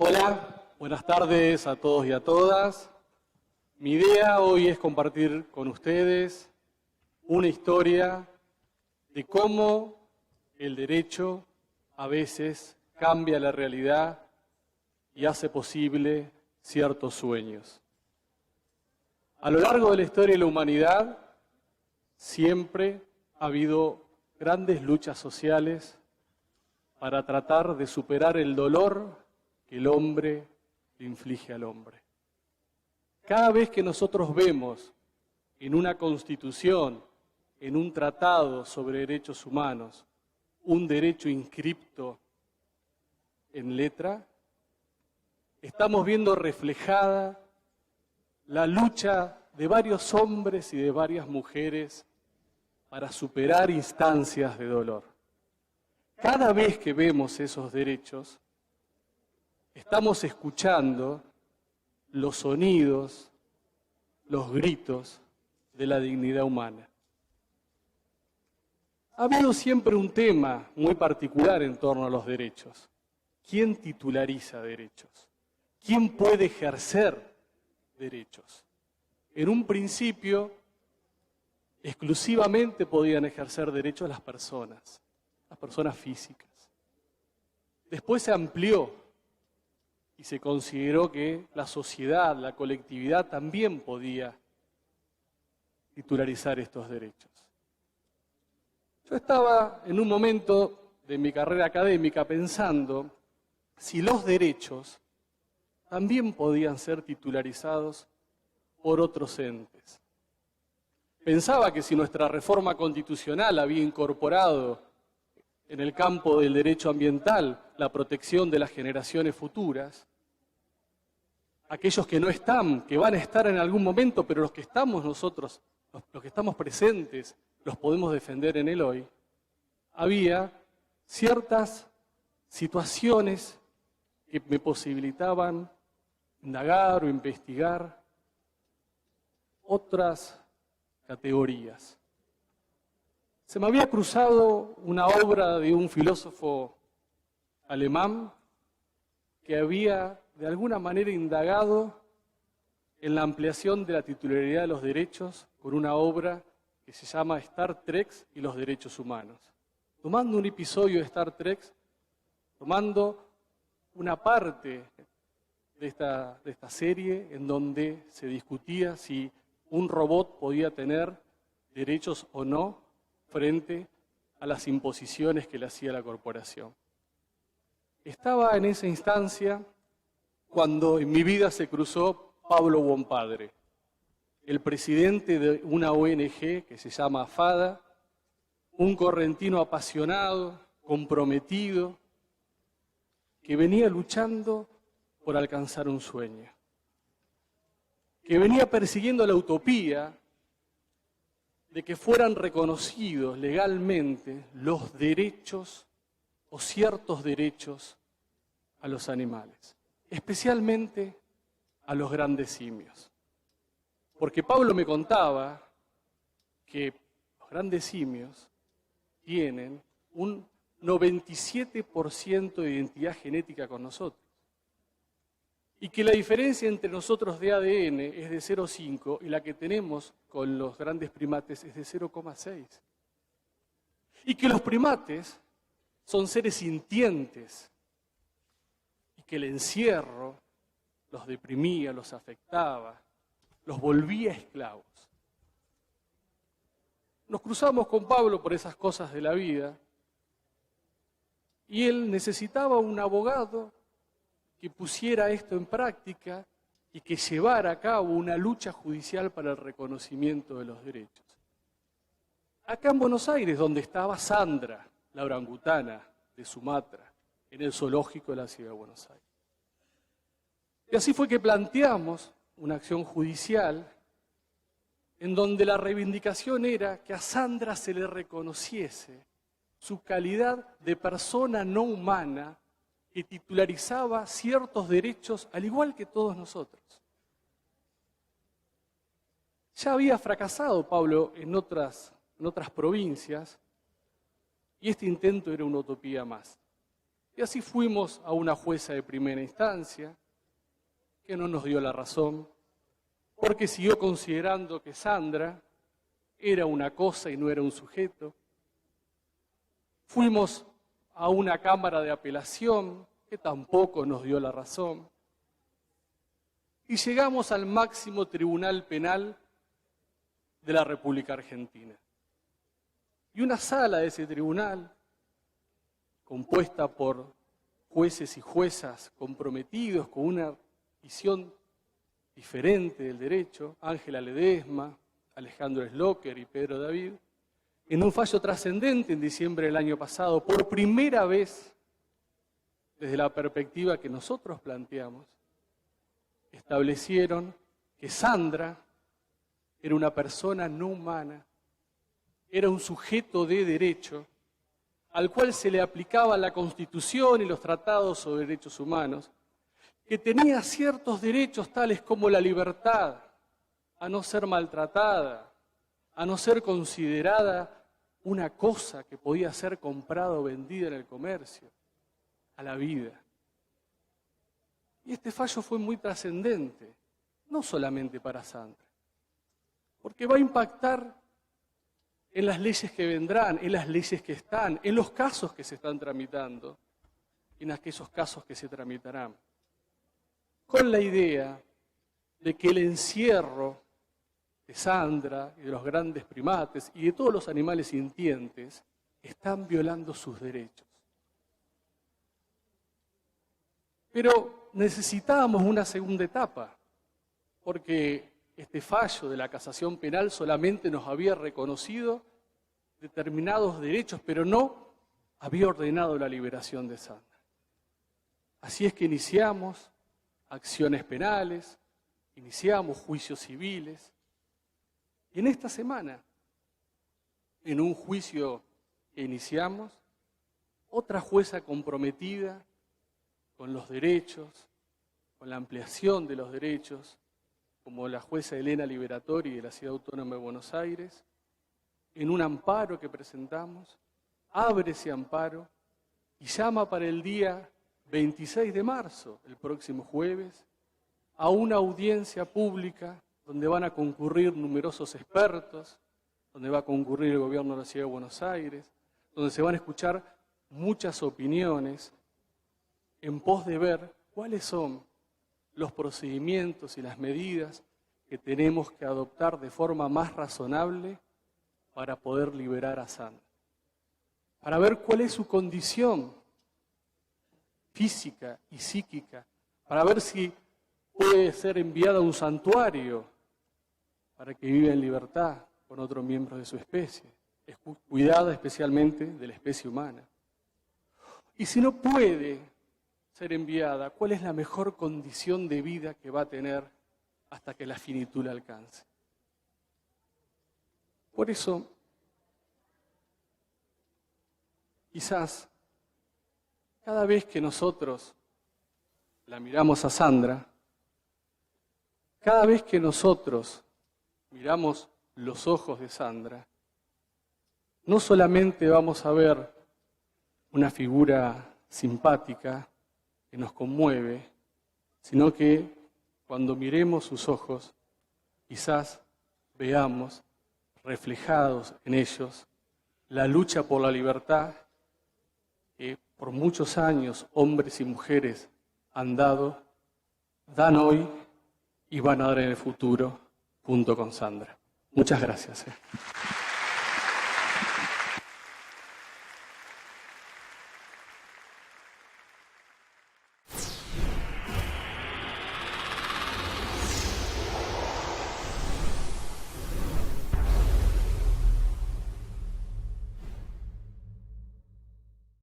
Hola, buenas tardes a todos y a todas. Mi idea hoy es compartir con ustedes una historia de cómo el derecho a veces cambia la realidad y hace posible ciertos sueños. A lo largo de la historia de la humanidad siempre ha habido grandes luchas sociales para tratar de superar el dolor que el hombre le inflige al hombre. Cada vez que nosotros vemos en una constitución, en un tratado sobre derechos humanos, un derecho inscripto en letra, estamos viendo reflejada la lucha de varios hombres y de varias mujeres para superar instancias de dolor. Cada vez que vemos esos derechos, estamos escuchando los sonidos, los gritos de la dignidad humana. Ha habido siempre un tema muy particular en torno a los derechos. ¿Quién titulariza derechos? ¿Quién puede ejercer derechos? En un principio, exclusivamente podían ejercer derechos las personas físicas. Después se amplió y se consideró que la sociedad, la colectividad también podía titularizar estos derechos. Yo estaba en un momento de mi carrera académica pensando si los derechos también podían ser titularizados por otros entes. Pensaba que si nuestra reforma constitucional había incorporado en el campo del derecho ambiental la protección de las generaciones futuras, aquellos que no están, que van a estar en algún momento, pero los que estamos nosotros, los que estamos presentes, los podemos defender en el hoy, había ciertas situaciones que me posibilitaban indagar o investigar otras categorías. Se me había cruzado una obra de un filósofo alemán que había de alguna manera indagado en la ampliación de la titularidad de los derechos con una obra que se llama Star Trek y los derechos humanos. Tomando un episodio de Star Trek, tomando una parte de esta serie en donde se discutía si un robot podía tener derechos o no frente a las imposiciones que le hacía la corporación. Estaba en esa instancia cuando en mi vida se cruzó Pablo Bompadre, el presidente de una ONG que se llama FADA, un correntino apasionado, comprometido, que venía luchando por alcanzar un sueño, que venía persiguiendo la utopía de que fueran reconocidos legalmente los derechos o ciertos derechos a los animales, especialmente a los grandes simios. Porque Pablo me contaba que los grandes simios tienen un 97% de identidad genética con nosotros. Y que la diferencia entre nosotros de ADN es de 0,5 y la que tenemos con los grandes primates es de 0,6. Y que los primates son seres sintientes y que el encierro los deprimía, los afectaba, los volvía esclavos. Nos cruzamos con Pablo por esas cosas de la vida y él necesitaba un abogado que pusiera esto en práctica y que llevara a cabo una lucha judicial para el reconocimiento de los derechos. Acá en Buenos Aires, donde estaba Sandra, la orangutana de Sumatra, en el zoológico de la ciudad de Buenos Aires. Y así fue que planteamos una acción judicial en donde la reivindicación era que a Sandra se le reconociese su calidad de persona no humana que titularizaba ciertos derechos al igual que todos nosotros. Ya había fracasado Pablo en otras provincias y este intento era una utopía más. Y así fuimos a una jueza de primera instancia, que no nos dio la razón, porque siguió considerando que Sandra era una cosa y no era un sujeto. Fuimos a una cámara de apelación, que tampoco nos dio la razón. Y llegamos al máximo tribunal penal de la República Argentina. Y una sala de ese tribunal, compuesta por jueces y juezas comprometidos con una visión diferente del derecho, Ángela Ledesma, Alejandro Slocker y Pedro David, en un fallo trascendente en diciembre del año pasado, por primera vez, desde la perspectiva que nosotros planteamos, establecieron que Sandra era una persona no humana, era un sujeto de derecho, al cual se le aplicaba la Constitución y los tratados sobre derechos humanos, que tenía ciertos derechos tales como la libertad, a no ser maltratada, a no ser considerada una cosa que podía ser comprada o vendida en el comercio, a la vida. Y este fallo fue muy trascendente, no solamente para Sandra, porque va a impactar en las leyes que vendrán, en las leyes que están, en los casos que se están tramitando, en aquellos casos que se tramitarán, con la idea de que el encierro de Sandra y de los grandes primates y de todos los animales sintientes están violando sus derechos. Pero necesitábamos una segunda etapa, porque este fallo de la casación penal solamente nos había reconocido determinados derechos, pero no había ordenado la liberación de Sandra. Así es que iniciamos acciones penales, iniciamos juicios civiles. Y en esta semana, en un juicio que iniciamos, otra jueza comprometida con los derechos, con la ampliación de los derechos, como la jueza Elena Liberatori de la Ciudad Autónoma de Buenos Aires, en un amparo que presentamos, abre ese amparo y llama para el día 26 de marzo, el próximo jueves, a una audiencia pública donde van a concurrir numerosos expertos, donde va a concurrir el gobierno de la Ciudad de Buenos Aires, donde se van a escuchar muchas opiniones en pos de ver cuáles son los procedimientos y las medidas que tenemos que adoptar de forma más razonable para poder liberar a Sandra. Para ver cuál es su condición física y psíquica, para ver si puede ser enviada a un santuario para que viva en libertad con otros miembros de su especie, cuidada especialmente de la especie humana. Y si no puede ser enviada, ¿cuál es la mejor condición de vida que va a tener hasta que la finitud la alcance? Por eso, quizás, cada vez que nosotros la miramos a Sandra, cada vez que nosotros miramos los ojos de Sandra, no solamente vamos a ver una figura simpática que nos conmueve, sino que cuando miremos sus ojos, quizás veamos reflejados en ellos la lucha por la libertad que por muchos años hombres y mujeres han dado, dan hoy y van a dar en el futuro junto con Sandra. Muchas gracias.